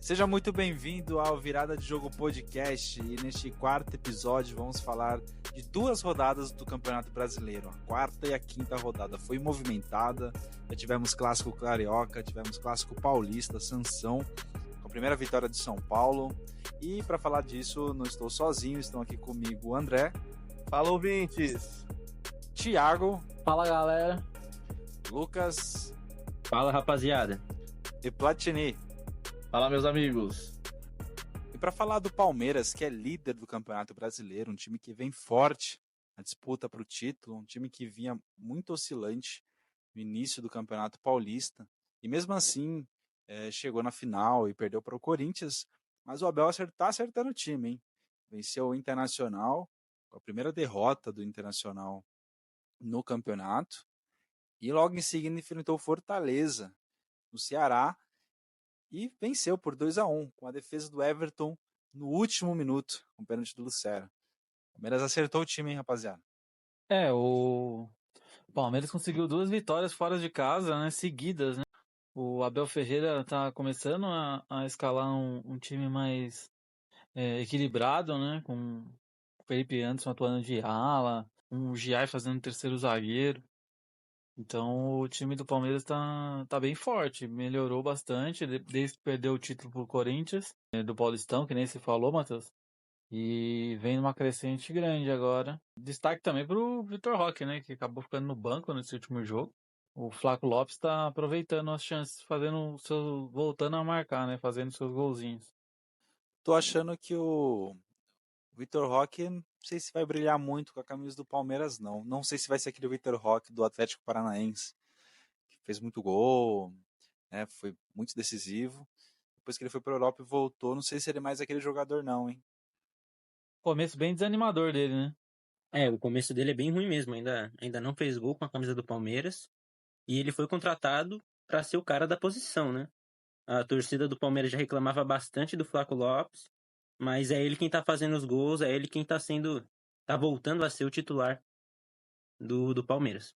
Seja muito bem-vindo ao Virada de Jogo Podcast e neste quarto episódio vamos falar de duas rodadas do Campeonato Brasileiro. A quarta e a quinta rodada foi movimentada, já tivemos Clássico Carioca, tivemos Clássico Paulista, Sansão, com a primeira vitória de São Paulo. E para falar disso não estou sozinho, estão aqui comigo o André. Fala, ouvintes! Thiago. Fala, galera. Lucas. Fala, rapaziada. E Platini. Fala, meus amigos. E para falar do Palmeiras, que é líder do Campeonato Brasileiro, um time que vem forte na disputa para o título, um time que vinha muito oscilante no início do Campeonato Paulista, e mesmo assim chegou na final e perdeu para o Corinthians, mas o Abel está acertando o time, hein? Venceu o Internacional, a primeira derrota do Internacional no campeonato, e logo em seguida enfrentou o Fortaleza, no Ceará, e venceu por 2-1, com a defesa do Everton no último minuto, com o pênalti do Lucero. O Palmeiras acertou o time, hein, rapaziada? O Palmeiras conseguiu 2 vitórias fora de casa, né, seguidas, né? O Abel Ferreira tá começando a escalar um time mais equilibrado, né? Com o Felipe Anderson atuando de ala, o Giai fazendo terceiro zagueiro. Então o time do Palmeiras tá bem forte, melhorou bastante desde que perdeu o título pro Corinthians, do Paulistão, que nem se falou, Matheus. E vem numa crescente grande agora. Destaque também pro Vitor Roque, né? Que acabou ficando no banco nesse último jogo. O Flaco Lopes tá aproveitando as chances, voltando a marcar, né? Fazendo seus golzinhos. Tô achando que o Vitor Roque, não sei se vai brilhar muito com a camisa do Palmeiras, não. Não sei se vai ser aquele Vitor Roque do Atlético Paranaense, que fez muito gol, né? Foi muito decisivo. Depois que ele foi pra Europa e voltou, não sei se ele é mais aquele jogador não, hein? Começo bem desanimador dele, né? O começo dele é bem ruim mesmo, ainda não fez gol com a camisa do Palmeiras, e ele foi contratado para ser o cara da posição, né? A torcida do Palmeiras já reclamava bastante do Flaco Lopes, mas é ele quem tá fazendo os gols, é ele quem tá voltando a ser o titular do Palmeiras.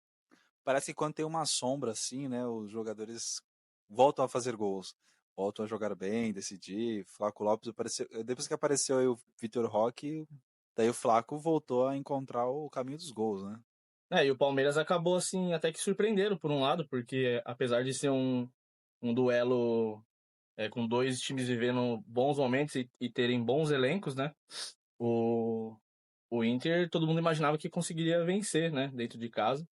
Parece que quando tem uma sombra assim, né, os jogadores voltam a fazer gols, voltam a jogar bem, decidir. Flaco Lopes apareceu, depois que apareceu aí o Vitor Roque, daí o Flaco voltou a encontrar o caminho dos gols, né? E o Palmeiras acabou, assim, até que surpreendendo por um lado, porque apesar de ser um duelo com dois times vivendo bons momentos e terem bons elencos, né? O Inter, todo mundo imaginava que conseguiria vencer, né? Dentro de casa.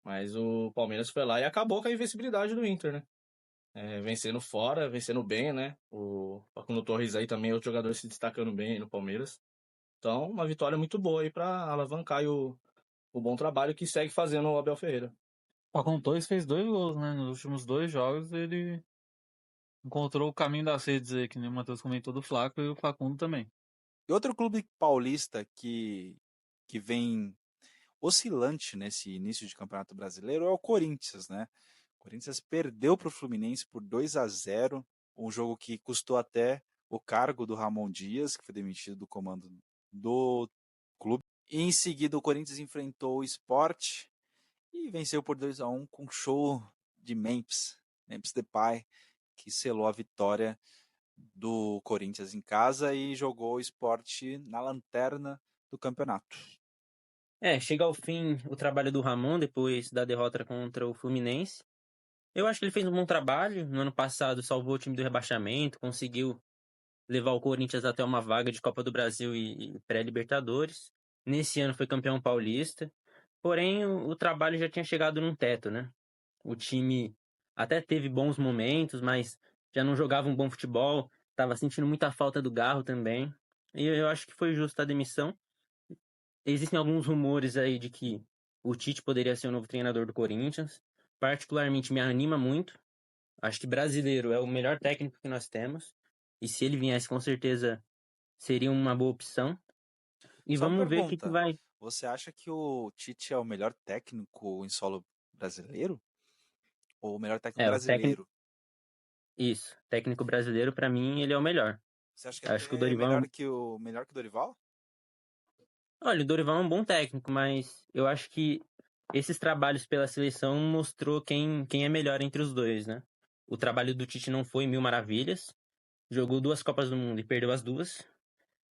Mas o Palmeiras foi lá e acabou com a invencibilidade do Inter, né? Vencendo fora, vencendo bem, né? O Facundo Torres aí também, outro jogador se destacando bem aí no Palmeiras. Então, uma vitória muito boa aí para alavancar aí o bom trabalho que segue fazendo o Abel Ferreira. O Facundo Torres fez 2 gols, né? Nos últimos 2 jogos ele encontrou o caminho das redes aí, que nem o Matheus comentou do Flaco e o Facundo também. E outro clube paulista que vem oscilante nesse início de Campeonato Brasileiro é o Corinthians, né? O Corinthians perdeu para o Fluminense por 2-0, um jogo que custou até o cargo do Ramon Dias, que foi demitido do comando do clube. E em seguida o Corinthians enfrentou o Sport e venceu por 2-1 com show de Memphis Depay, que selou a vitória do Corinthians em casa e jogou o Sport na lanterna do campeonato. Chega ao fim o trabalho do Ramon depois da derrota contra o Fluminense. Eu acho que ele fez um bom trabalho. No ano passado salvou o time do rebaixamento, conseguiu levar o Corinthians até uma vaga de Copa do Brasil e pré-Libertadores. Nesse ano foi campeão paulista. Porém, o trabalho já tinha chegado num teto, né? O time até teve bons momentos, mas já não jogava um bom futebol. Estava sentindo muita falta do Garro também. E eu acho que foi justa a demissão. Existem alguns rumores aí de que o Tite poderia ser o novo treinador do Corinthians. Particularmente me anima muito. Acho que brasileiro é o melhor técnico que nós temos. E se ele viesse, com certeza seria uma boa opção. E Só uma vamos ver o que pergunta, vai. você acha que o Tite é o melhor técnico em solo brasileiro? Ou o melhor técnico O técnico. brasileiro? Isso. Técnico brasileiro, para mim, ele é o melhor. Você acha que Acho que o até é Dorival. melhor que o Dorival? Olha, o Dorival é um bom técnico, mas eu acho que esses trabalhos pela seleção mostrou quem é melhor entre os dois, né? O trabalho do Tite não foi mil maravilhas, jogou 2 Copas do Mundo e perdeu as 2,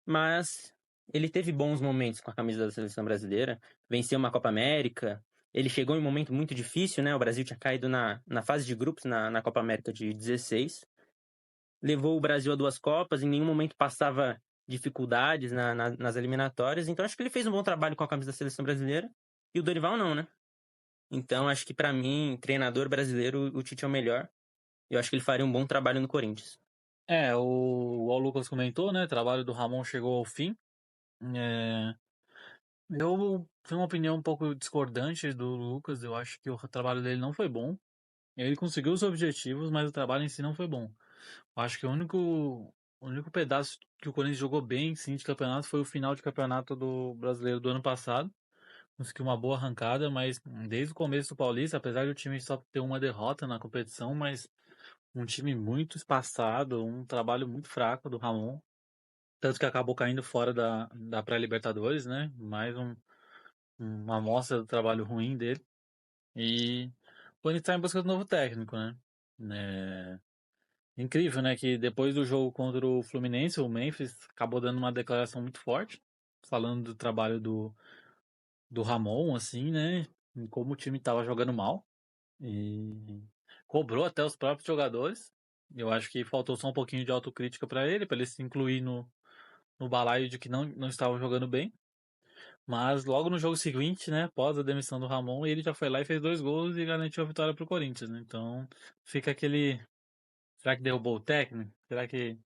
mas ele teve bons momentos com a camisa da seleção brasileira, venceu uma Copa América, ele chegou em um momento muito difícil, né? O Brasil tinha caído na fase de grupos na Copa América de 16, levou o Brasil a 2 Copas, em nenhum momento passava dificuldades nas eliminatórias, então acho que ele fez um bom trabalho com a camisa da seleção brasileira, e o Dorival não, né? Então acho que pra mim, treinador brasileiro, o Tite é o melhor. Eu acho que ele faria um bom trabalho no Corinthians. O Lucas comentou, né? O trabalho do Ramon chegou ao fim. É, eu tenho uma opinião um pouco discordante do Lucas. Eu acho que o trabalho dele não foi bom. Ele conseguiu os objetivos, mas o trabalho em si não foi bom. Eu acho que o único pedaço que o Corinthians jogou bem, sim, de campeonato foi o final de campeonato do Brasileiro do ano passado. Conseguiu uma boa arrancada, mas desde o começo do Paulista, apesar do time só ter uma derrota na competição, mas um time muito espaçado, um trabalho muito fraco do Ramon. Tanto que acabou caindo fora da pré-Libertadores, né? Mais uma amostra do trabalho ruim dele. E o Corinthians está em busca de novo técnico, né? É incrível, né? Que depois do jogo contra o Fluminense, o Memphis acabou dando uma declaração muito forte, falando do trabalho do Ramon, assim, né? Em como o time estava jogando mal. E cobrou até os próprios jogadores. Eu acho que faltou só um pouquinho de autocrítica para ele se incluir no balaio de que não estavam jogando bem. Mas logo no jogo seguinte, né, após a demissão do Ramon, ele já foi lá e fez 2 gols e garantiu a vitória pro Corinthians, né? Então fica aquele. Será que derrubou o técnico? Será que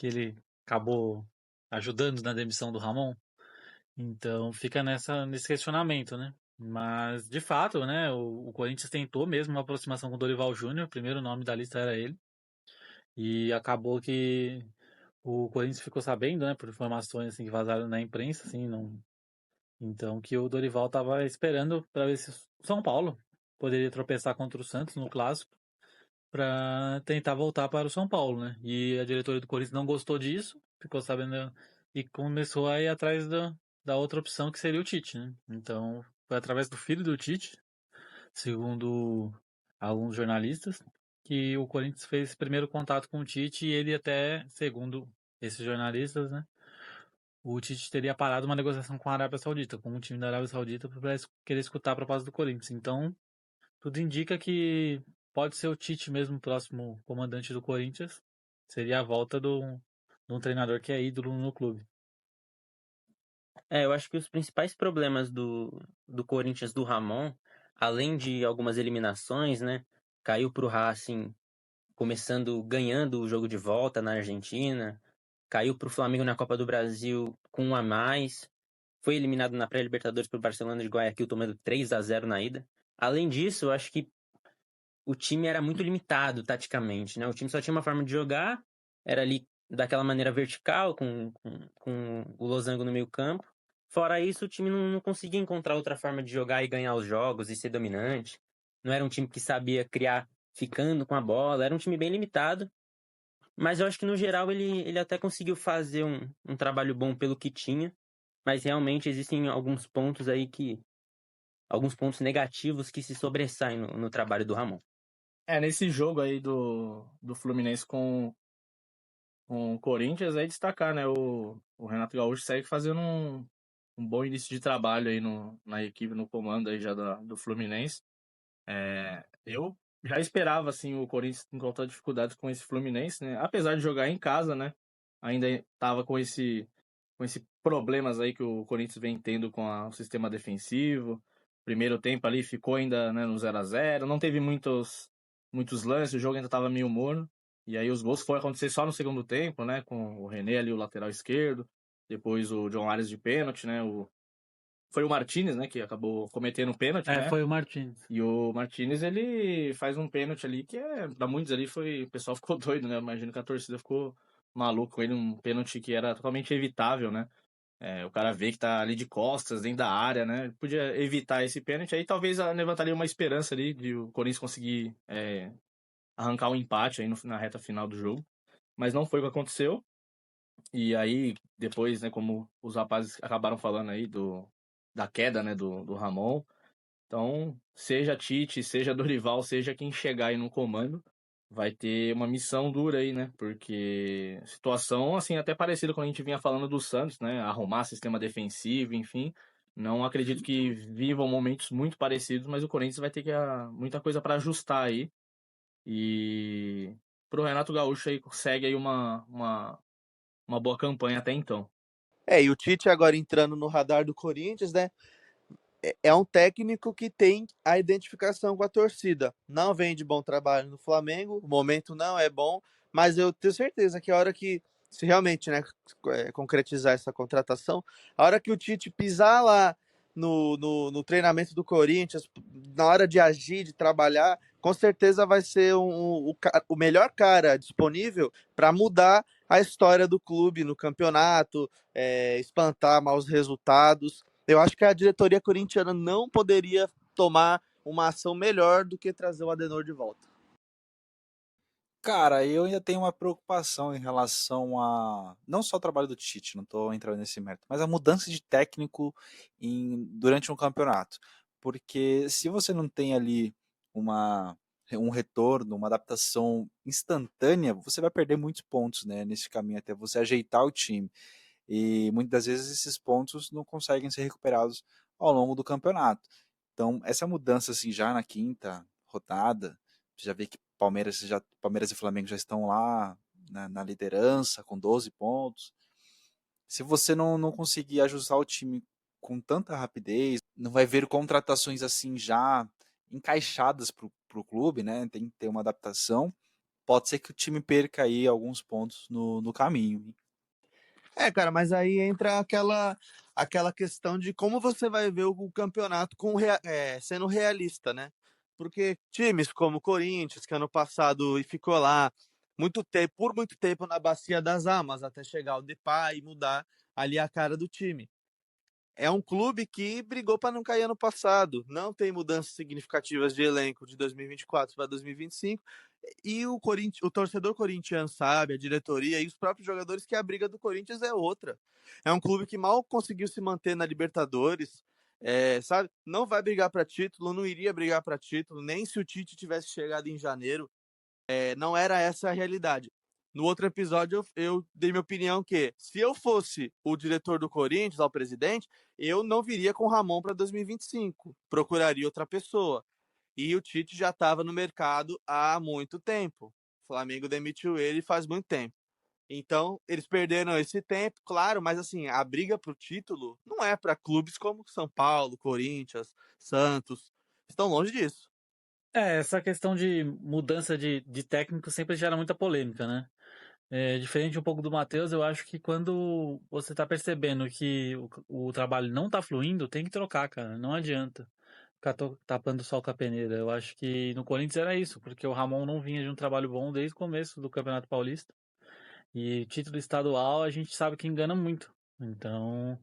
ele acabou ajudando na demissão do Ramon? Então fica nesse questionamento, né? Mas, de fato, né, o Corinthians tentou mesmo uma aproximação com o Dorival Júnior, o primeiro nome da lista era ele, e acabou que o Corinthians ficou sabendo, né, por informações assim, que vazaram na imprensa, assim, não... então que o Dorival estava esperando para ver se o São Paulo poderia tropeçar contra o Santos no Clássico para tentar voltar para o São Paulo, né? E a diretoria do Corinthians não gostou disso, ficou sabendo e começou a ir atrás da outra opção que seria o Tite, né? Então foi através do filho do Tite, segundo alguns jornalistas, que o Corinthians fez esse primeiro contato com o Tite e ele até, segundo esses jornalistas, né? O Tite teria parado uma negociação com a Arábia Saudita, com o time da Arábia Saudita, para querer escutar a proposta do Corinthians. Então, tudo indica que pode ser o Tite mesmo o próximo comandante do Corinthians. Seria a volta de um treinador que é ídolo no clube. Eu acho que os principais problemas do Corinthians do Ramon, além de algumas eliminações, né? Caiu pro Racing ganhando o jogo de volta na Argentina, caiu pro Flamengo na Copa do Brasil com 1 a mais, foi eliminado na pré-Libertadores pro Barcelona de Guayaquil tomando 3-0 na ida. Além disso, eu acho que o time era muito limitado taticamente, né? O time só tinha uma forma de jogar, era ali daquela maneira vertical, com o losango no meio campo. Fora isso, o time não conseguia encontrar outra forma de jogar e ganhar os jogos e ser dominante. Não era um time que sabia criar ficando com a bola, era um time bem limitado. Mas eu acho que no geral ele até conseguiu fazer um trabalho bom pelo que tinha. Mas realmente existem alguns pontos aí alguns pontos negativos que se sobressaem no trabalho do Ramon. Nesse jogo aí do Fluminense com o Corinthians, aí destacar, né? O Renato Gaúcho segue fazendo um bom início de trabalho aí na equipe, no comando aí já do Fluminense. Eu já esperava, assim, o Corinthians encontrar dificuldades com esse Fluminense, né? Apesar de jogar em casa, né? Ainda estava com esse problemas aí que o Corinthians vem tendo com o sistema defensivo. Primeiro tempo ali ficou ainda, né, no 0-0, não teve muitos lances, o jogo ainda estava meio morno. E aí os gols foram acontecer só no segundo tempo, né, com o René ali, o lateral esquerdo, depois o John Arias de pênalti, né, foi o Martínez, né, que acabou cometendo o pênalti, né? Foi o Martins. E o Martínez, ele faz um pênalti ali que pra muitos ali o pessoal ficou doido, né? Imagino que a torcida ficou maluco com ele, um pênalti que era totalmente evitável, né? O cara vê que tá ali de costas, dentro da área, né? Podia evitar esse pênalti, aí talvez levantaria uma esperança ali de o Corinthians conseguir arrancar um empate aí na reta final do jogo. Mas não foi o que aconteceu. E aí, depois, né, como os rapazes acabaram falando aí da queda, né, do Ramon. Então, seja Tite, seja Dorival, seja quem chegar aí no comando, vai ter uma missão dura aí, né? Porque situação, assim, até parecida com a gente vinha falando do Santos, né? Arrumar sistema defensivo, enfim. Não acredito que vivam momentos muito parecidos, mas o Corinthians vai ter muita coisa para ajustar aí. E pro Renato Gaúcho aí segue aí uma boa campanha até então. E o Tite agora entrando no radar do Corinthians, né? É um técnico que tem a identificação com a torcida. Não vem de bom trabalho no Flamengo, o momento não é bom, mas eu tenho certeza que a hora que, se realmente, né, concretizar essa contratação, a hora que o Tite pisar lá no treinamento do Corinthians, na hora de agir, de trabalhar, com certeza vai ser o melhor cara disponível para mudar a história do clube no campeonato, espantar maus resultados. Eu acho que a diretoria corintiana não poderia tomar uma ação melhor do que trazer o Adenor de volta. Cara, eu ainda tenho uma preocupação em relação a não só o trabalho do Tite, não estou entrando nesse mérito, mas a mudança de técnico durante um campeonato. Porque se você não tem ali um retorno, uma adaptação instantânea, você vai perder muitos pontos, né, nesse caminho até você ajeitar o time. E muitas vezes esses pontos não conseguem ser recuperados ao longo do campeonato. Então, essa mudança assim já na quinta rodada, você já vê que Palmeiras e Flamengo já estão lá na liderança com 12 pontos. Se você não conseguir ajustar o time com tanta rapidez, não vai ver contratações assim já encaixadas para o clube, né? Tem que ter uma adaptação. Pode ser que o time perca aí alguns pontos no caminho. Cara, mas aí entra aquela questão de como você vai ver o campeonato sendo realista, né? Porque times como o Corinthians, que ano passado e ficou lá por muito tempo na bacia das almas, até chegar o Depay e mudar ali a cara do time. É um clube que brigou para não cair ano passado. Não tem mudanças significativas de elenco de 2024 para 2025. E o torcedor corintiano sabe, a diretoria e os próprios jogadores, que a briga do Corinthians é outra. É um clube que mal conseguiu se manter na Libertadores, sabe? Não vai brigar para título, não iria brigar para título, nem se o Tite tivesse chegado em janeiro. Não era essa a realidade. No outro episódio, eu dei minha opinião que, se eu fosse o diretor do Corinthians, o presidente, eu não viria com o Ramon para 2025. Procuraria outra pessoa. E o Tite já estava no mercado há muito tempo. O Flamengo demitiu ele faz muito tempo. Então, eles perderam esse tempo, claro, mas assim, a briga pro título não é para clubes como São Paulo, Corinthians, Santos. Estão longe disso. Essa questão de mudança de técnico sempre gera muita polêmica, né? Diferente um pouco do Matheus, eu acho que quando você tá percebendo que o trabalho não tá fluindo, tem que trocar, cara. Não adianta ficar tapando o sol com a peneira. Eu acho que no Corinthians era isso, porque o Ramon não vinha de um trabalho bom desde o começo do Campeonato Paulista. E título estadual a gente sabe que engana muito. Então,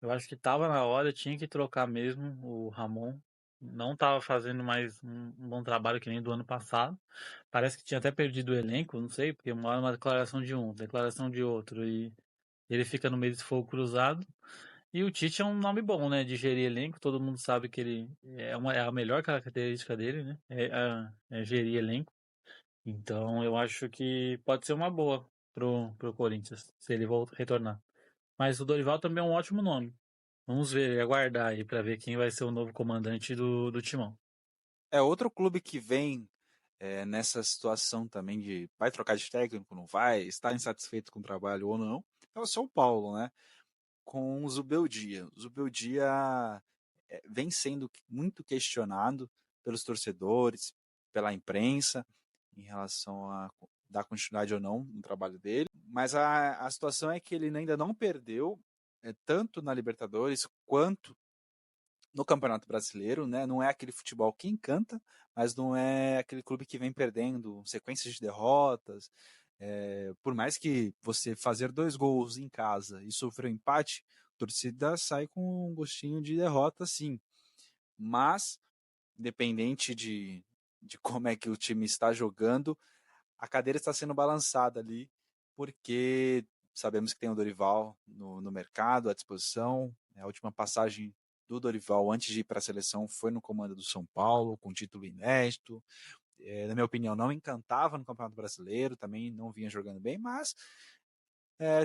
eu acho que tava na hora, tinha que trocar mesmo o Ramon. Não tava fazendo mais um bom trabalho que nem do ano passado. Parece que tinha até perdido o elenco, não sei, porque uma hora uma declaração de um, declaração de outro, e ele fica no meio desse fogo cruzado. E o Tite é um nome bom, né, de gerir elenco, todo mundo sabe que ele é a melhor característica dele, né, é gerir elenco. Então eu acho que pode ser uma boa pro Corinthians, se ele retornar. Mas o Dorival também é um ótimo nome. Vamos ver, aguardar aí para ver quem vai ser o novo comandante do Timão. É outro clube que vem nessa situação também de vai trocar de técnico, não vai, está insatisfeito com o trabalho ou não, é o São Paulo, né? Com o Zubeldia. O Zubeldia vem sendo muito questionado pelos torcedores, pela imprensa, em relação a dar continuidade ou não no trabalho dele. Mas a situação é que ele ainda não perdeu, tanto na Libertadores quanto no Campeonato Brasileiro, né? Não é aquele futebol que encanta, mas não é aquele clube que vem perdendo sequências de derrotas. Por mais que você fazer 2 gols em casa e sofrer um empate, a torcida sai com um gostinho de derrota, sim. Mas, independente de como é que o time está jogando, a cadeira está sendo balançada ali, porque sabemos que tem o Dorival no mercado, à disposição. A última passagem do Dorival antes de ir para a seleção foi no comando do São Paulo, com título inédito. na minha opinião, não encantava no Campeonato Brasileiro, também não vinha jogando bem, mas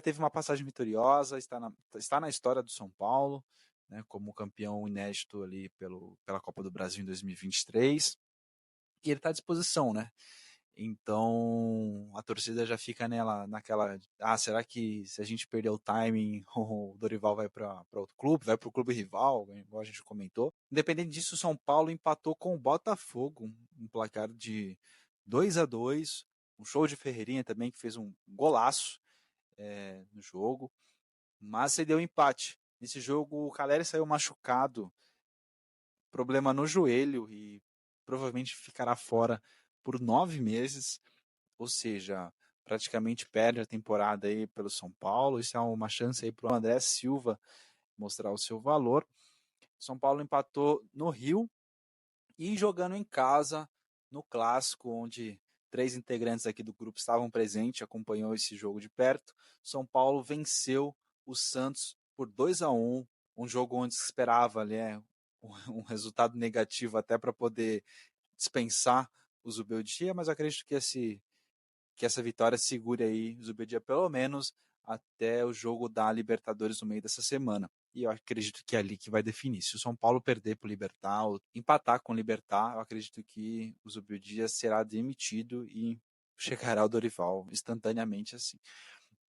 teve uma passagem vitoriosa, está na história do São Paulo, né, como campeão inédito ali pela Copa do Brasil em 2023, e ele está à disposição, né? Então a torcida já fica naquela, será que se a gente perder o timing, o Dorival vai para outro clube, vai para o clube rival, igual a gente comentou. Independente disso, o São Paulo empatou com o Botafogo, um placar de 2-2, um show de Ferreirinha também, que fez um golaço no jogo, mas cedeu empate. Nesse jogo o Caleri saiu machucado, problema no joelho, e provavelmente ficará fora por 9 meses, ou seja, praticamente perde a temporada aí pelo São Paulo. Isso é uma chance aí para o André Silva mostrar o seu valor. São Paulo empatou no Rio e jogando em casa no Clássico, onde 3 integrantes aqui do grupo estavam presentes, acompanhou esse jogo de perto. São Paulo venceu o Santos por 2-1, um jogo onde se esperava ali, um resultado negativo até para poder dispensar o Zubeldia, mas eu acredito que essa vitória segure aí o Zubeldia pelo menos até o jogo da Libertadores no meio dessa semana. E eu acredito que é ali que vai definir. Se o São Paulo perder para o Libertad, ou empatar com o Libertad, eu acredito que o Zubeldia será demitido e chegará o Dorival instantaneamente assim.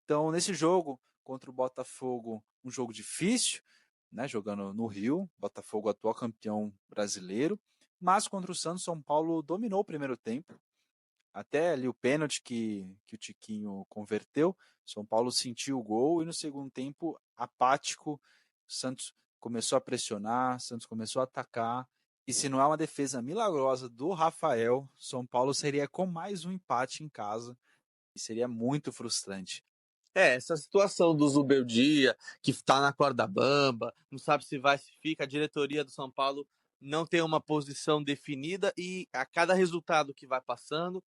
Então, nesse jogo contra o Botafogo, um jogo difícil, né, jogando no Rio, Botafogo atual campeão brasileiro, mas contra o Santos, São Paulo dominou o primeiro tempo, até ali o pênalti que o Tiquinho converteu, São Paulo sentiu o gol, e no segundo tempo, apático, o Santos começou a pressionar, Santos começou a atacar, e se não é uma defesa milagrosa do Rafael, São Paulo seria com mais um empate em casa, e seria muito frustrante. Essa situação do Zubeldia, que está na corda bamba, não sabe se vai, se fica, a diretoria do São Paulo não tem uma posição definida, e a cada resultado que vai passando,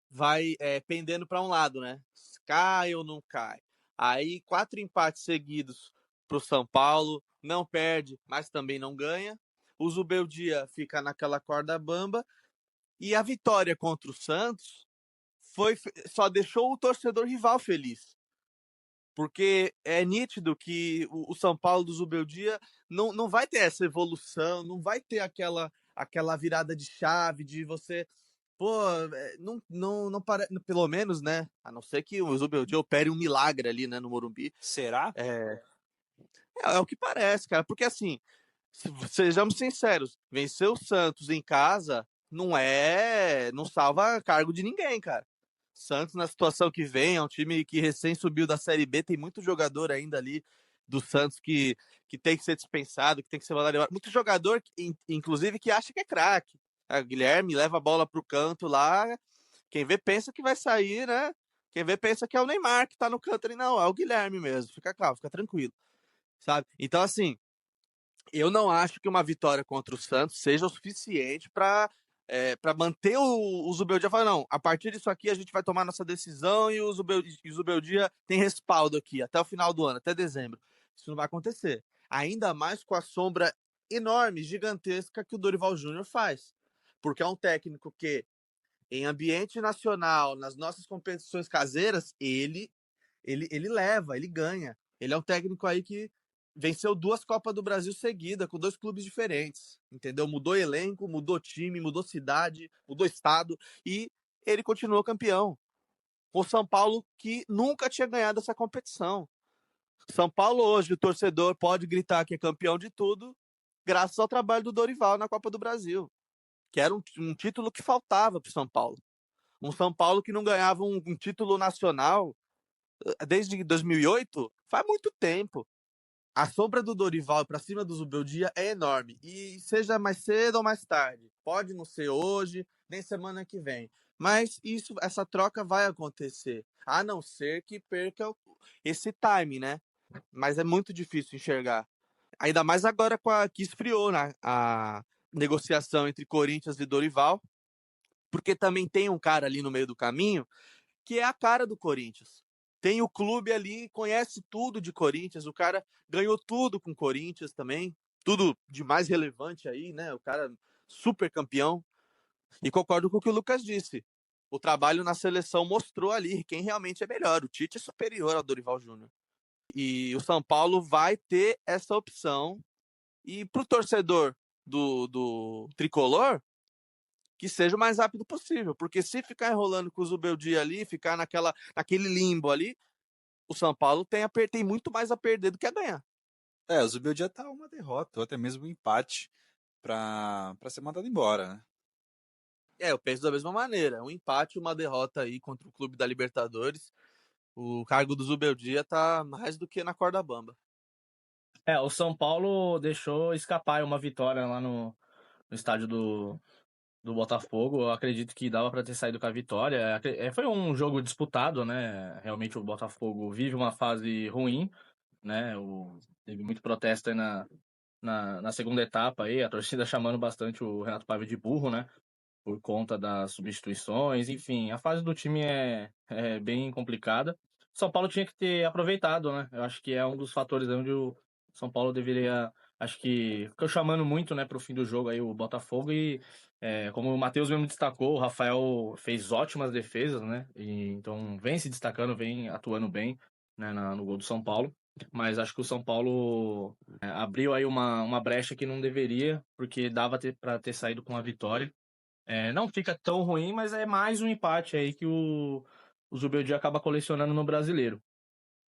vai pendendo para um lado, né? Cai ou não cai. Aí 4 empates seguidos para o São Paulo, não perde, mas também não ganha. O Zubeldia fica naquela corda bamba, e a vitória contra o Santos só deixou o torcedor rival feliz. Porque é nítido que o São Paulo do Zubeldia não vai ter essa evolução, não vai ter aquela virada de chave de você. Pô, não parece. Pelo menos, né? A não ser que o Zubeldia opere um milagre ali, né, no Morumbi. Será? É o que parece, cara. Porque assim, sejamos sinceros, vencer o Santos em casa não salva cargo de ninguém, cara. Santos, na situação que vem, é um time que recém subiu da Série B, tem muito jogador ainda ali do Santos que tem que ser dispensado, que tem que ser mandado embora. Muito jogador, inclusive, que acha que é craque. O Guilherme leva a bola pro canto lá, quem vê pensa que vai sair, né? Quem vê pensa que é o Neymar que tá no canto ali. Não, é o Guilherme mesmo. Fica calmo, fica tranquilo, sabe? Então, assim, eu não acho que uma vitória contra o Santos seja o suficiente para manter o Zubeldia falando, não, a partir disso aqui a gente vai tomar nossa decisão e o Zubeldia tem respaldo aqui até o final do ano, até dezembro. Isso não vai acontecer. Ainda mais com a sombra enorme, gigantesca que o Dorival Júnior faz. Porque é um técnico que, em ambiente nacional, nas nossas competições caseiras, ele leva, ele ganha. Ele é um técnico aí que venceu 2 Copas do Brasil seguidas, com 2 clubes diferentes, entendeu? Mudou elenco, mudou time, mudou cidade, mudou estado, e ele continuou campeão. O São Paulo, que nunca tinha ganhado essa competição. São Paulo hoje, o torcedor pode gritar que é campeão de tudo, graças ao trabalho do Dorival na Copa do Brasil, que era um título que faltava para o São Paulo. Um São Paulo que não ganhava um título nacional desde 2008, faz muito tempo. A sombra do Dorival para cima do Zubeldia é enorme. E seja mais cedo ou mais tarde. Pode não ser hoje, nem semana que vem. Mas essa troca vai acontecer. A não ser que perca esse time, né? Mas é muito difícil enxergar. Ainda mais agora que esfriou, né, a negociação entre Corinthians e Dorival. Porque também tem um cara ali no meio do caminho que é a cara do Corinthians. Tem o clube ali, conhece tudo de Corinthians, o cara ganhou tudo com Corinthians também, tudo de mais relevante aí, né? O cara super campeão, E concordo com o que o Lucas disse. O trabalho na seleção mostrou ali quem realmente é melhor. O Tite é superior ao Dorival Júnior. E o São Paulo vai ter essa opção. E para o torcedor do tricolor, que seja o mais rápido possível. Porque se ficar enrolando com o Zubeldia ali, ficar naquele limbo ali, o São Paulo tem muito mais a perder do que a ganhar. O Zubeldia tá uma derrota, ou até mesmo um empate para ser mandado embora, né? Eu penso da mesma maneira. Um empate, uma derrota aí contra o Clube da Libertadores. O cargo do Zubeldia tá mais do que na corda bamba. O São Paulo deixou escapar uma vitória lá no estádio do Botafogo. Eu acredito que dava para ter saído com a vitória. Foi um jogo disputado, né? Realmente o Botafogo vive uma fase ruim, né? Teve muito protesto aí na segunda etapa aí, a torcida chamando bastante o Renato Paiva de burro, né? Por conta das substituições, enfim, a fase do time é bem complicada. São Paulo tinha que ter aproveitado, né? Eu acho que é um dos fatores onde o São Paulo deveria, acho que ficou chamando muito, né, para o fim do jogo aí o Botafogo e como o Matheus mesmo destacou, o Rafael fez ótimas defesas, né? Então vem se destacando, vem atuando bem, né, no gol do São Paulo. Mas acho que o São Paulo abriu aí uma brecha que não deveria, porque dava para ter saído com a vitória. Não fica tão ruim, mas é mais um empate aí que o Zubeldia acaba colecionando no Brasileiro.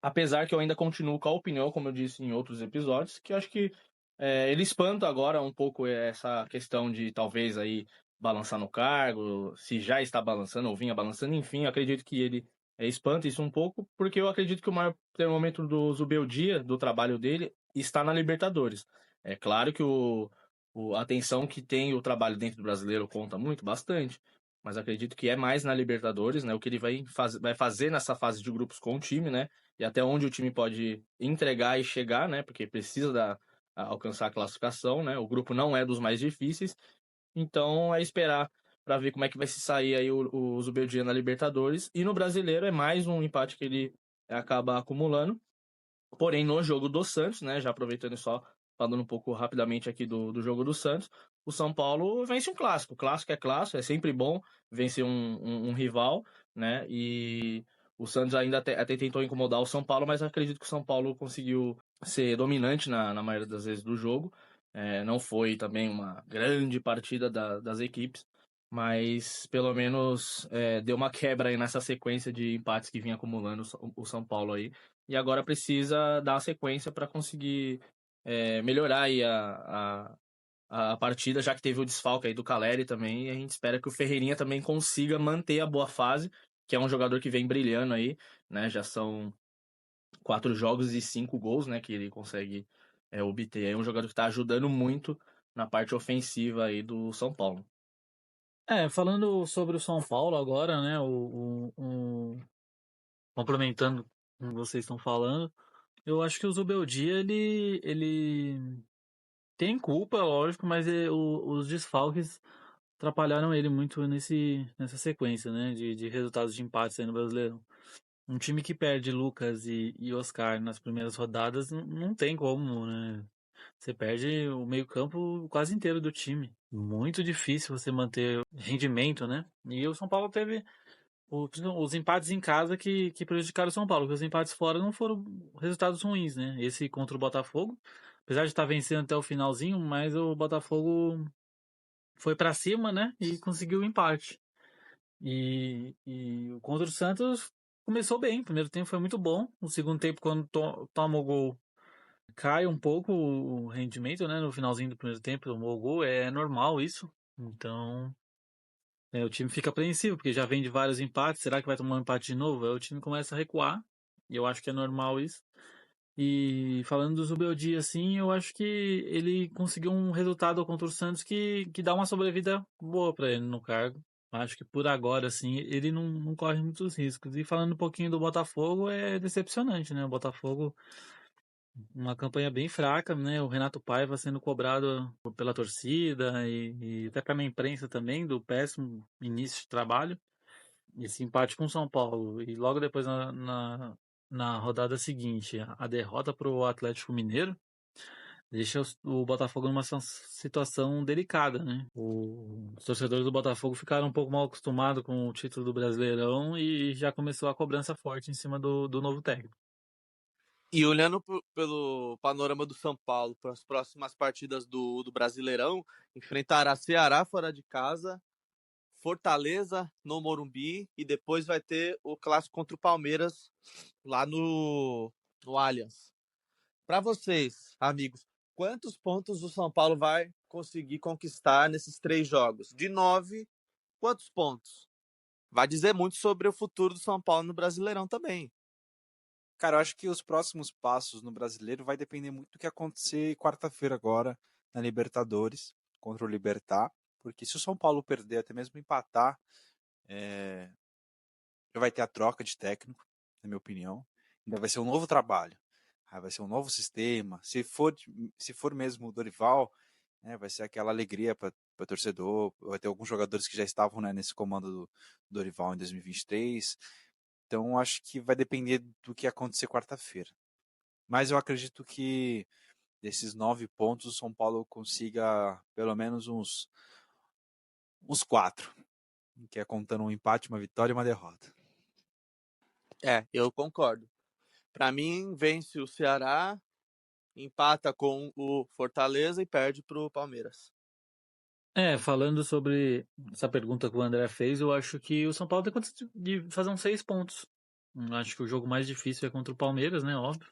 Apesar que eu ainda continuo com a opinião, como eu disse em outros episódios, que eu acho que ele espanta agora um pouco essa questão de talvez aí balançar no cargo, se já está balançando ou vinha balançando, enfim, eu acredito que ele espanta isso um pouco, porque eu acredito que o maior termômetro do Zubeldia, do trabalho dele, está na Libertadores. É claro que a atenção que tem o trabalho dentro do Brasileiro conta muito, bastante, mas acredito que é mais na Libertadores, né, o que ele vai fazer nessa fase de grupos com o time, né, e até onde o time pode entregar e chegar, né? Porque precisa alcançar a classificação, né? O grupo não é dos mais difíceis, então é esperar para ver como é que vai se sair aí o Zubeldia na Libertadores. E no Brasileiro é mais um empate que ele acaba acumulando. Porém, no jogo do Santos, né? Já aproveitando e só falando um pouco rapidamente aqui do jogo do Santos, o São Paulo vence um clássico. O clássico, é sempre bom vencer um rival, né? E o Santos ainda até tentou incomodar o São Paulo, mas acredito que o São Paulo conseguiu ser dominante na maioria das vezes do jogo. Não foi também uma grande partida das equipes, mas pelo menos deu uma quebra aí nessa sequência de empates que vinha acumulando o São Paulo aí. E agora precisa dar uma sequência para conseguir melhorar aí a partida, já que teve o desfalque aí do Caleri também, e a gente espera que o Ferreirinha também consiga manter a boa fase, que é um jogador que vem brilhando aí, né? Já são 4 jogos e 5 gols, né? Que ele consegue obter. É um jogador que está ajudando muito na parte ofensiva aí do São Paulo. Falando sobre o São Paulo agora, né? Complementando o que vocês estão falando, eu acho que o Zubeldia, ele tem culpa, lógico, mas os desfalques atrapalharam ele muito nessa sequência, né? De resultados de empates aí no Brasileirão. Um time que perde Lucas e Oscar nas primeiras rodadas não tem como, né? Você perde o meio-campo quase inteiro do time. Muito difícil você manter rendimento, né? E o São Paulo teve os empates em casa que prejudicaram o São Paulo, porque os empates fora não foram resultados ruins, né? Esse contra o Botafogo, apesar de estar vencendo até o finalzinho, mas o Botafogo foi para cima, né? E conseguiu o empate. E contra o Santos começou bem. O primeiro tempo foi muito bom. O segundo tempo, quando toma o gol, cai um pouco o rendimento, né? No finalzinho do primeiro tempo, tomou o gol. É normal isso. Então, o time fica apreensivo, porque já vem de vários empates. Será que vai tomar um empate de novo? Aí o time começa a recuar. E eu acho que é normal isso. E falando do Zubeldia, assim, eu acho que ele conseguiu um resultado contra o Santos que dá uma sobrevida boa para ele no cargo. Acho que por agora, assim, ele não corre muitos riscos. E falando um pouquinho do Botafogo, é decepcionante, né? O Botafogo, uma campanha bem fraca, né? O Renato Paiva sendo cobrado pela torcida e até pela imprensa também, do péssimo início de trabalho. Esse empate com o São Paulo. E logo depois, na rodada seguinte, a derrota para o Atlético Mineiro. deixa o Botafogo numa situação delicada, né? Os torcedores do Botafogo ficaram um pouco mal acostumados com o título do Brasileirão e já começou a cobrança forte em cima do novo técnico. E olhando pelo panorama do São Paulo para as próximas partidas do Brasileirão, enfrentará Ceará fora de casa, Fortaleza no Morumbi e depois vai ter o clássico contra o Palmeiras lá no Allianz. Para vocês, amigos, quantos pontos o São Paulo vai conseguir conquistar nesses 3 jogos? De 9, quantos pontos? Vai dizer muito sobre o futuro do São Paulo no Brasileirão também. Cara, eu acho que os próximos passos no Brasileiro vai depender muito do que acontecer quarta-feira agora na Libertadores contra o Libertad, porque se o São Paulo perder, até mesmo empatar, já vai ter a troca de técnico, na minha opinião. Ainda vai ser um novo trabalho, vai ser um novo sistema. Se for mesmo o Dorival, né, vai ser aquela alegria para o torcedor. Vai ter alguns jogadores que já estavam, né, nesse comando do Dorival em 2023. Então, acho que vai depender do que acontecer quarta-feira. Mas eu acredito que desses 9 pontos, o São Paulo consiga pelo menos uns 4, que é contando um empate, uma vitória e uma derrota. Eu concordo. Para mim, vence o Ceará, empata com o Fortaleza e perde para o Palmeiras. Falando sobre essa pergunta que o André fez, eu acho que o São Paulo tem condição de fazer uns 6 pontos. Acho que o jogo mais difícil é contra o Palmeiras, né? Óbvio.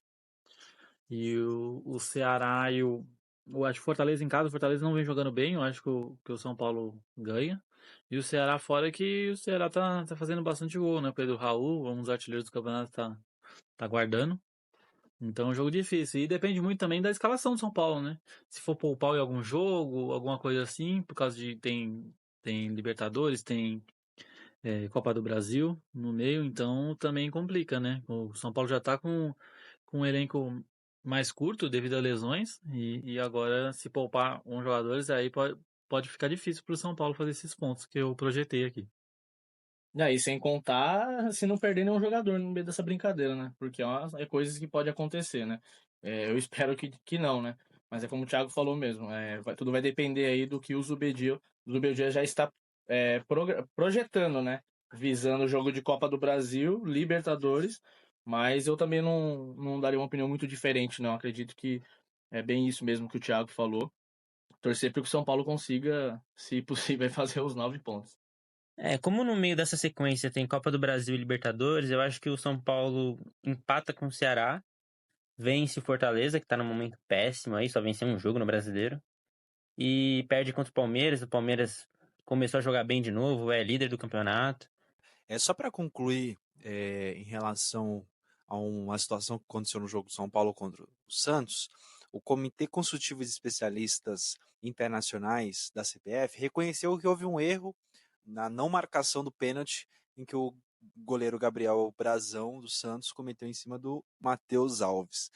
E o Ceará e acho que o Fortaleza em casa, o Fortaleza não vem jogando bem, eu acho que o São Paulo ganha. E o Ceará fora, que o Ceará tá fazendo bastante gol, né? Pedro Raul, um dos artilheiros do campeonato, tá guardando. Então é um jogo difícil. E depende muito também da escalação do São Paulo, né? Se for poupar em algum jogo, alguma coisa assim, por causa de tem Libertadores, tem Copa do Brasil no meio, então também complica, né? O São Paulo já tá com um elenco mais curto devido a lesões, e agora, se poupar uns jogadores, aí pode ficar difícil pro São Paulo fazer esses pontos que eu projetei aqui. E aí, sem contar se não perder nenhum jogador no meio dessa brincadeira, né? Porque é coisas que pode acontecer, né? Eu espero que não, né? Mas é como o Thiago falou mesmo, tudo vai depender aí do que o Zubeldia já está projetando, né? Visando o jogo de Copa do Brasil, Libertadores, mas eu também não daria uma opinião muito diferente, não. Acredito que é bem isso mesmo que o Thiago falou. Torcer para que o São Paulo consiga, se possível, fazer os 9 pontos. Como no meio dessa sequência tem Copa do Brasil e Libertadores, eu acho que o São Paulo empata com o Ceará, vence o Fortaleza, que tá num momento péssimo aí, só venceu um jogo no Brasileiro, e perde contra o Palmeiras. O Palmeiras começou a jogar bem de novo, é líder do campeonato. Só para concluir, em relação a uma situação que aconteceu no jogo do São Paulo contra o Santos, o Comitê Consultivo de Especialistas Internacionais da CBF reconheceu que houve um erro na não marcação do pênalti em que o goleiro Gabriel Brazão do Santos cometeu em cima do Matheus Alves.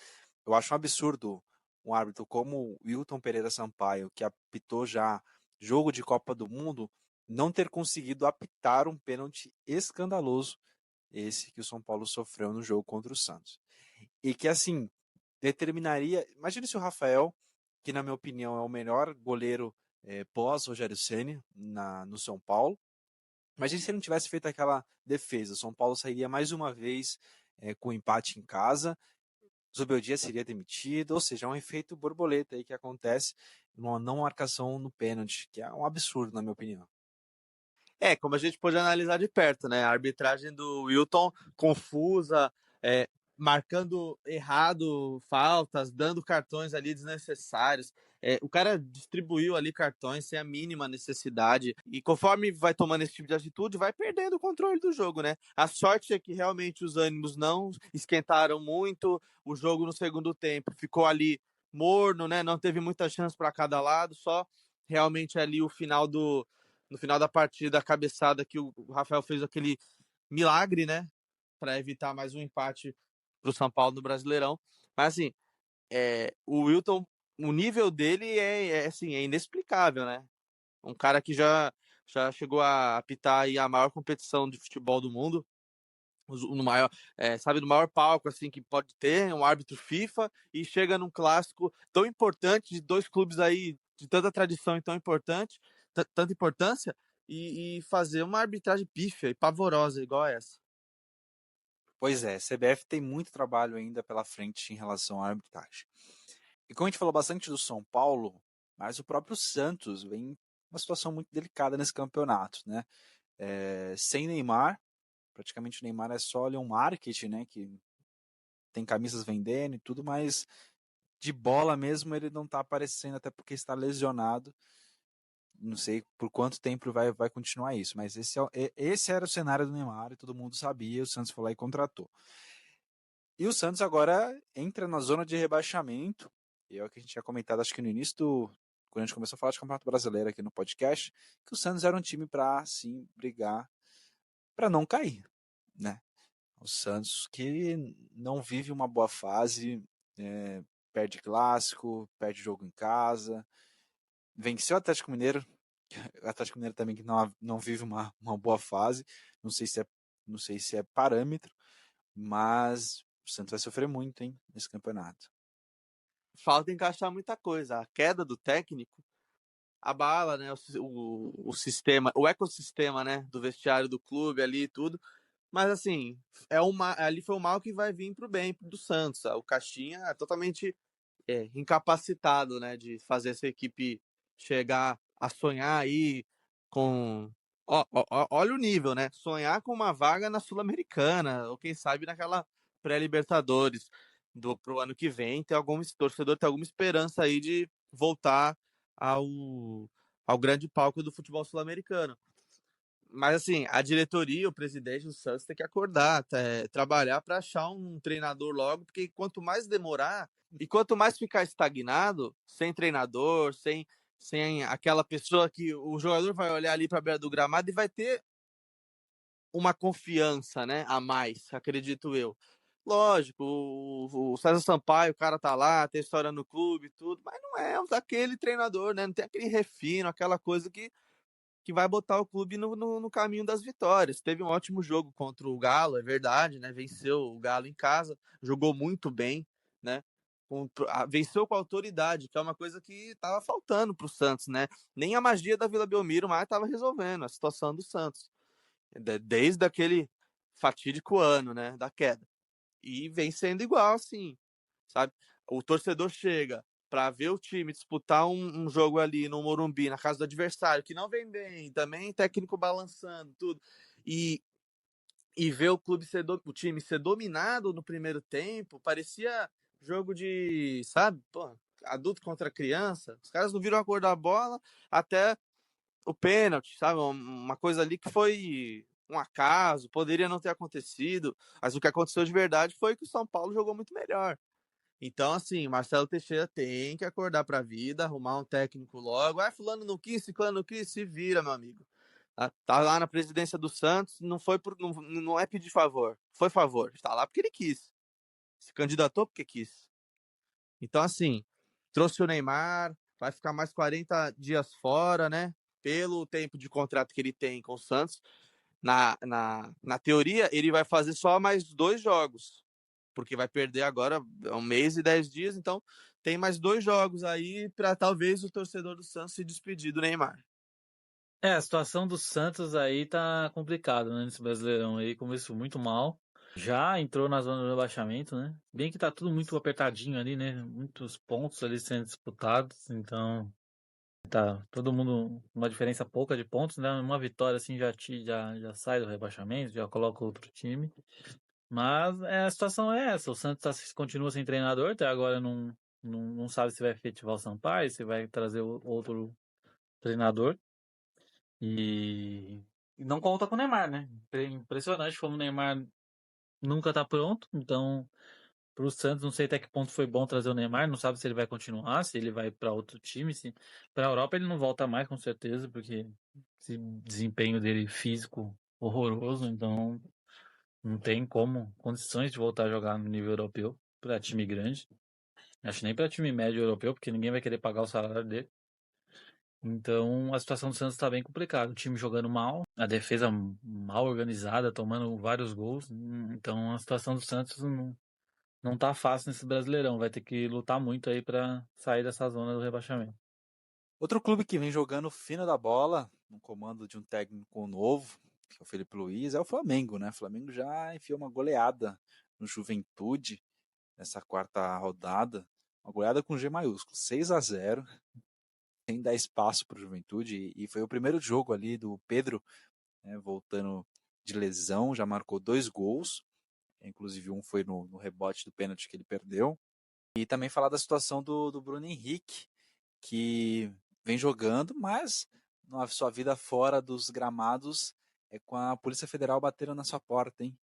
Eu acho um absurdo um árbitro como o Wilton Pereira Sampaio, que apitou já jogo de Copa do Mundo, não ter conseguido apitar um pênalti escandaloso, esse que o São Paulo sofreu no jogo contra o Santos. E que, assim, determinaria... Imagine se o Rafael, que na minha opinião é o melhor goleiro pós-Rogério Ceni no São Paulo, imagine se ele não tivesse feito aquela defesa. O São Paulo sairia mais uma vez com empate em casa, Zubeldia seria demitido, ou seja, é um efeito borboleta aí que acontece numa não marcação no pênalti, que é um absurdo, na minha opinião. Como a gente pôde analisar de perto, né? A arbitragem do Wilton confusa, marcando errado faltas, dando cartões ali desnecessários. O cara distribuiu ali cartões sem a mínima necessidade. E conforme vai tomando esse tipo de atitude, vai perdendo o controle do jogo, né? A sorte é que realmente os ânimos não esquentaram muito. O jogo no segundo tempo ficou ali morno, né? Não teve muita chance para cada lado, só realmente ali no final da partida, a cabeçada que o Rafael fez aquele milagre, né? Para evitar mais um empate para o São Paulo no Brasileirão. Mas assim, o Wilton, o nível dele assim, é inexplicável, né? Um cara que já chegou a apitar aí a maior competição de futebol do mundo. no maior, sabe, no maior palco assim que pode ter, um árbitro FIFA, e chega num clássico tão importante de dois clubes aí de tanta tradição e tão importante, tanta importância, e fazer uma arbitragem pífia e pavorosa igual essa. Pois é, CBF tem muito trabalho ainda pela frente em relação à arbitragem. E como a gente falou bastante do São Paulo, mas o próprio Santos vem uma situação muito delicada nesse campeonato, né? Sem Neymar, praticamente o Neymar é só ali um marketing, né? Que tem camisas vendendo e tudo, mas de bola mesmo ele não tá aparecendo, até porque está lesionado. Não sei por quanto tempo vai continuar isso, mas esse era o cenário do Neymar e todo mundo sabia, o Santos foi lá e contratou. E o Santos agora entra na zona de rebaixamento, e é o que a gente tinha comentado, acho que no início quando a gente começou a falar de Campeonato Brasileiro aqui no podcast, que o Santos era um time para, sim, brigar para não cair, né? O Santos que não vive uma boa fase, perde clássico, perde jogo em casa, venceu o Atlético Mineiro, o Atlético Mineiro também que não vive uma boa fase, não sei se é parâmetro, mas o Santos vai sofrer muito, hein, nesse campeonato. Falta encaixar muita coisa. A queda do técnico abala, né, o sistema, o ecossistema, né, do vestiário do clube ali e tudo. Mas assim, ali foi o mal que vai vir pro bem do Santos. O Caixinha é totalmente incapacitado, né, de fazer essa equipe chegar a sonhar aí com. Olha o nível, né? Sonhar com uma vaga na Sul-Americana, ou quem sabe naquela pré-Libertadores pro ano que vem, torcedor tem alguma esperança aí de voltar ao, ao grande palco do futebol sul-americano. Mas assim, a diretoria, o presidente do Santos tem que acordar, trabalhar para achar um treinador logo, porque quanto mais demorar e quanto mais ficar estagnado, sem treinador, sem aquela pessoa que o jogador vai olhar ali para a beira do gramado e vai ter uma confiança, né, a mais, acredito eu. Lógico, o César Sampaio, o cara tá lá, tem história no clube e tudo, mas não é aquele treinador, né? Não tem aquele refino, aquela coisa que vai botar o clube no caminho das vitórias. Teve um ótimo jogo contra o Galo, é verdade, né? Venceu o Galo em casa, jogou muito bem, né? Venceu com autoridade, que é uma coisa que estava faltando para o Santos, né? Nem a magia da Vila Belmiro mais estava resolvendo a situação do Santos, desde aquele fatídico ano, né? Da queda. E vem sendo igual, assim, sabe? O torcedor chega para ver o time disputar um jogo ali no Morumbi, na casa do adversário, que não vem bem, também técnico balançando, tudo, e, e ver o time ser dominado no primeiro tempo, parecia jogo de, sabe, pô, adulto contra criança. Os caras não viram a cor da bola até o pênalti, sabe? Uma coisa ali que foi um acaso, poderia não ter acontecido, mas o que aconteceu de verdade foi que o São Paulo jogou muito melhor. Então, assim, Marcelo Teixeira tem que acordar para a vida, arrumar um técnico logo. Ah, fulano não quis, ciclano não quis, se vira, meu amigo. Tá lá na presidência do Santos, não é pedir favor, foi favor. Está lá porque ele quis. Se candidatou porque quis. Então, assim, trouxe o Neymar, vai ficar mais 40 dias fora, né? Pelo tempo de contrato que ele tem com o Santos. Na teoria, ele vai fazer só mais 2 jogos, porque vai perder agora 1 mês e 10 dias, então tem mais 2 jogos aí para talvez o torcedor do Santos se despedir do Neymar. A situação do Santos aí tá complicada, né? Nesse Brasileirão aí, começou muito mal. Já entrou na zona do rebaixamento, né? Bem que tá tudo muito apertadinho ali, né? Muitos pontos ali sendo disputados, então tá todo mundo uma diferença pouca de pontos, né? Uma vitória assim já sai do rebaixamento, já coloca outro time. Mas a situação é essa, o Santos continua sem treinador, até agora não sabe se vai efetivar o Sampaio, se vai trazer outro treinador. E não conta com o Neymar, né? Impressionante como o Neymar nunca tá pronto. Então, pro Santos, não sei até que ponto foi bom trazer o Neymar. Não sabe se ele vai continuar, se ele vai para outro time. Se... Pra Europa ele não volta mais, com certeza, porque esse desempenho dele físico horroroso. Então, não tem condições de voltar a jogar no nível europeu para time grande. Acho nem para time médio europeu, porque ninguém vai querer pagar o salário dele. Então a situação do Santos está bem complicada. O time jogando mal, a defesa mal organizada, tomando vários gols. Então a situação do Santos não tá fácil nesse Brasileirão. Vai ter que lutar muito aí para sair dessa zona do rebaixamento. Outro clube que vem jogando fino da bola, no comando de um técnico novo, que é o Felipe Luiz, é o Flamengo, né? O Flamengo já enfiou uma goleada no Juventude nessa quarta rodada. Uma goleada com G maiúsculo, 6-0, sem dar espaço para o Juventude. E foi o primeiro jogo ali do Pedro, né, voltando de lesão, já marcou 2 gols. Inclusive um foi no rebote do pênalti que ele perdeu. E também falar da situação do Bruno Henrique, que vem jogando, mas na sua vida fora dos gramados é com a Polícia Federal batendo na sua porta, hein?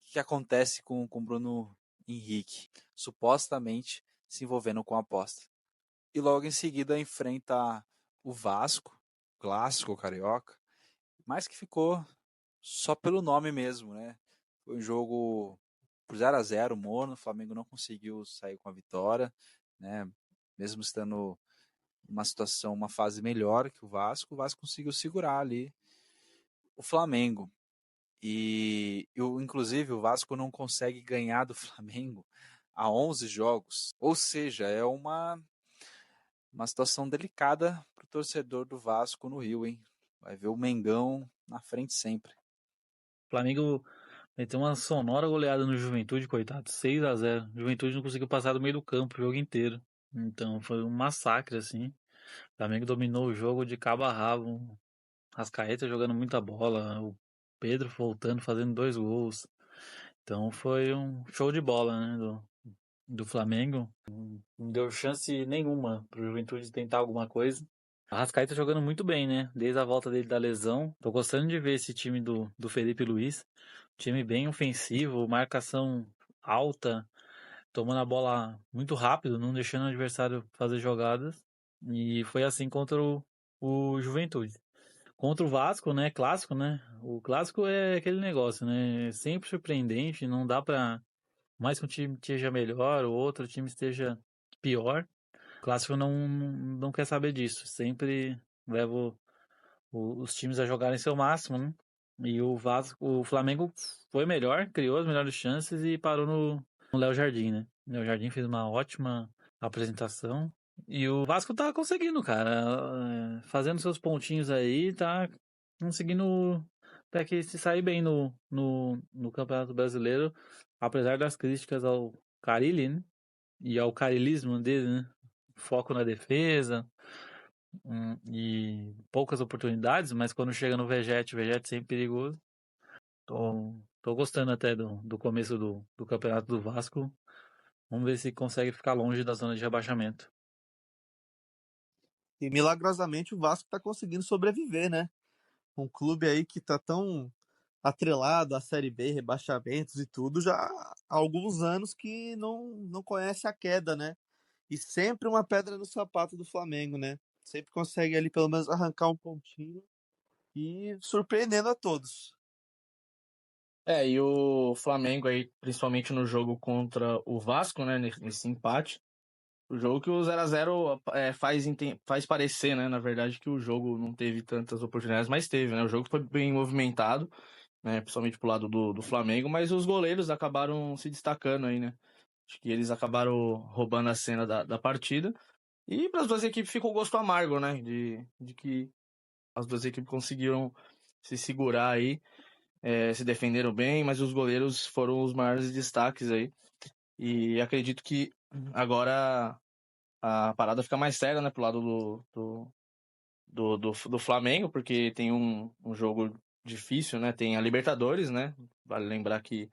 O que acontece com o Bruno Henrique? Supostamente se envolvendo com aposta. E logo em seguida enfrenta o Vasco, clássico carioca, mas que ficou só pelo nome mesmo, né? Foi um jogo por 0-0, morno, o Flamengo não conseguiu sair com a vitória, né? Mesmo estando uma situação, uma fase melhor que o Vasco conseguiu segurar ali o Flamengo. Inclusive, o Vasco não consegue ganhar do Flamengo há 11 jogos. Ou seja, é uma situação delicada para o torcedor do Vasco no Rio, hein? Vai ver o Mengão na frente sempre. O Flamengo meteu uma sonora goleada no Juventude, coitado, 6-0. O Juventude não conseguiu passar do meio do campo o jogo inteiro. Então foi um massacre, assim. O Flamengo dominou o jogo de cabo a rabo. Rascaeta jogando muita bola, o Pedro voltando, fazendo 2 gols. Então foi um show de bola, né, do Flamengo. Não deu chance nenhuma pro Juventude tentar alguma coisa. A Rascaeta jogando muito bem, né? Desde a volta dele da lesão. Tô gostando de ver esse time do Felipe Luiz. Time bem ofensivo, marcação alta, tomando a bola muito rápido, não deixando o adversário fazer jogadas. E foi assim contra o Juventude. Contra o Vasco, né? Clássico, né? O clássico é aquele negócio, né? Sempre surpreendente, não dá pra. Mais que um time esteja melhor, o outro time esteja pior. O clássico não quer saber disso. Sempre leva os times a jogarem seu máximo, né? E o Flamengo foi melhor, criou as melhores chances e parou no Léo Jardim, né? O Léo Jardim fez uma ótima apresentação. E o Vasco tá conseguindo, cara. Fazendo seus pontinhos aí, tá conseguindo até que se sair bem no Campeonato Brasileiro, apesar das críticas ao Carille, né? E ao carilismo dele, né? Foco na defesa, e poucas oportunidades, mas quando chega no Vegete, o Vegete sempre perigoso. Tô gostando até do começo do Campeonato do Vasco. Vamos ver se consegue ficar longe da zona de rebaixamento. E milagrosamente o Vasco tá conseguindo sobreviver, né? Um clube aí que tá tão atrelado à Série B, rebaixamentos e tudo, já há alguns anos que não conhece a queda, né? E sempre uma pedra no sapato do Flamengo, né? Sempre consegue ali pelo menos arrancar um pontinho e surpreendendo a todos. E o Flamengo aí, principalmente no jogo contra o Vasco, né, nesse empate, o jogo que o 0-0 faz parecer, né, na verdade, que o jogo não teve tantas oportunidades, mas teve, né, o jogo foi bem movimentado, né, principalmente pro lado do Flamengo, mas os goleiros acabaram se destacando aí, né, acho que eles acabaram roubando a cena da partida, e para as duas equipes ficou o gosto amargo, né, de que as duas equipes conseguiram se segurar aí, se defenderam bem, mas os goleiros foram os maiores destaques aí. E acredito que agora a parada fica mais séria, né, pro lado do Flamengo, porque tem um jogo difícil, né? Tem a Libertadores, né? Vale lembrar que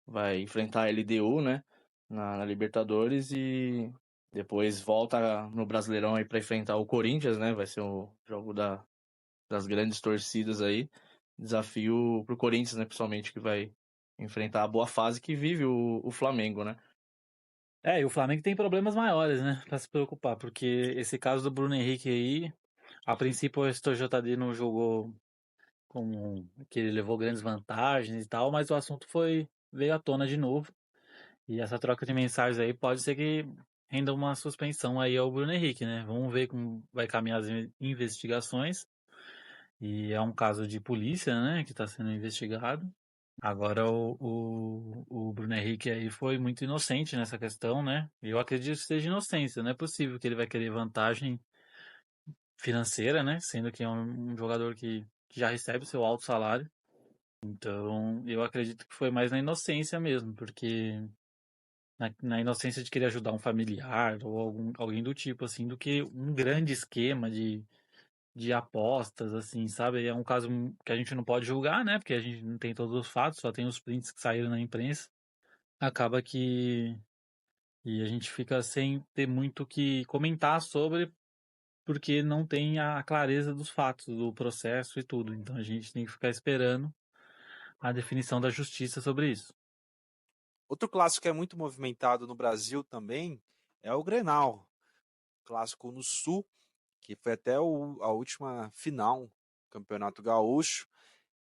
vai enfrentar a LDU, né? Na Libertadores e depois volta no Brasileirão aí para enfrentar o Corinthians, né? Vai ser o jogo das grandes torcidas aí. Desafio pro Corinthians, né? Principalmente que vai enfrentar a boa fase que vive o Flamengo, né? E o Flamengo tem problemas maiores, né, pra se preocupar, porque esse caso do Bruno Henrique aí, a princípio o STJD não jogou como que ele levou grandes vantagens e tal, mas o assunto veio à tona de novo. E essa troca de mensagens aí pode ser que renda uma suspensão aí ao Bruno Henrique, né? Vamos ver como vai caminhar as investigações. E é um caso de polícia, né, que está sendo investigado. Agora o Bruno Henrique aí foi muito inocente nessa questão, né? Eu acredito que seja inocência, não é possível que ele vai querer vantagem financeira, né? Sendo que é um jogador que já recebe seu alto salário. Então, eu acredito que foi mais na inocência mesmo, porque na inocência de querer ajudar um familiar ou alguém do tipo, assim, do que um grande esquema de apostas, assim, sabe? É um caso que a gente não pode julgar, né? Porque a gente não tem todos os fatos, só tem os prints que saíram na imprensa. Acaba que e a gente fica sem ter muito o que comentar sobre, porque não tem a clareza dos fatos, do processo e tudo. Então a gente tem que ficar esperando a definição da justiça sobre isso. Outro clássico que é muito movimentado no Brasil também é o Grenal, clássico no Sul, que foi até a última final do Campeonato Gaúcho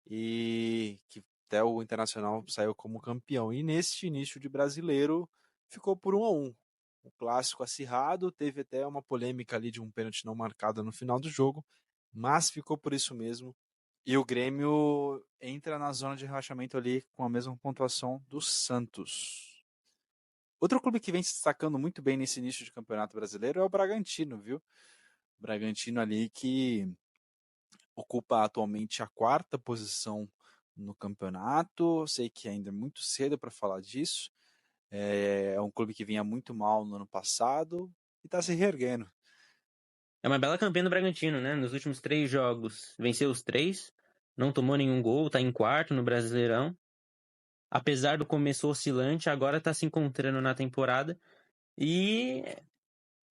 e que até o Internacional saiu como campeão. E neste início de Brasileiro ficou por 1-1. O clássico acirrado, teve até uma polêmica ali de um pênalti não marcado no final do jogo, mas ficou por isso mesmo. E o Grêmio entra na zona de rebaixamento ali com a mesma pontuação do Santos. Outro clube que vem se destacando muito bem nesse início de Campeonato Brasileiro é o Bragantino, viu? O Bragantino ali que ocupa atualmente a 4ª posição no campeonato. Sei que ainda é muito cedo para falar disso. É um clube que vinha muito mal no ano passado e está se reerguendo. É uma bela campanha do Bragantino, né? Nos últimos 3 jogos, venceu os 3, não tomou nenhum gol, tá em 4º no Brasileirão. Apesar do começo oscilante, agora tá se encontrando na temporada. E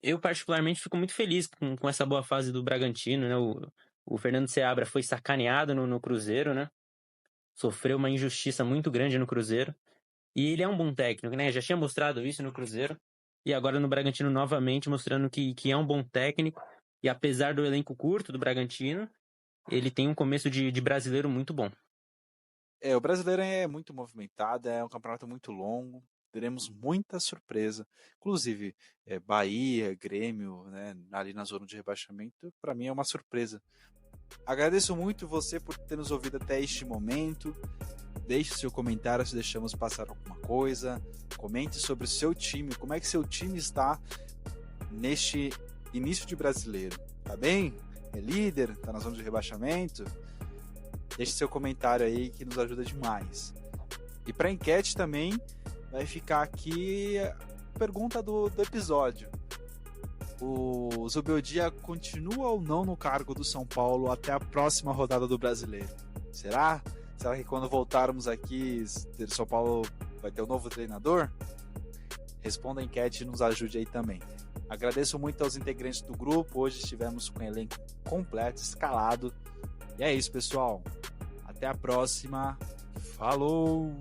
eu particularmente fico muito feliz com essa boa fase do Bragantino, né? O Fernando Seabra foi sacaneado no Cruzeiro, né? Sofreu uma injustiça muito grande no Cruzeiro. E ele é um bom técnico, né? Já tinha mostrado isso no Cruzeiro. E agora no Bragantino novamente mostrando que é um bom técnico. E apesar do elenco curto do Bragantino, ele tem um começo de brasileiro muito bom. O brasileiro é muito movimentado, é um campeonato muito longo. Teremos muita surpresa. Inclusive, Bahia, Grêmio, né, ali na zona de rebaixamento, para mim é uma surpresa. Agradeço muito você por ter nos ouvido até este momento. Deixe seu comentário se deixamos passar alguma coisa. Comente sobre o seu time, como é que seu time está neste início de brasileiro. Tá bem? É líder? Tá na zona de rebaixamento? Deixe seu comentário aí que nos ajuda demais. E para enquete também vai ficar aqui a pergunta do episódio. O Zubeldia continua ou não no cargo do São Paulo até a próxima rodada do Brasileiro? Será? Será que quando voltarmos aqui, o São Paulo vai ter um novo treinador? Responda a enquete e nos ajude aí também. Agradeço muito aos integrantes do grupo. Hoje estivemos com o elenco completo, escalado. E é isso, pessoal. Até a próxima. Falou!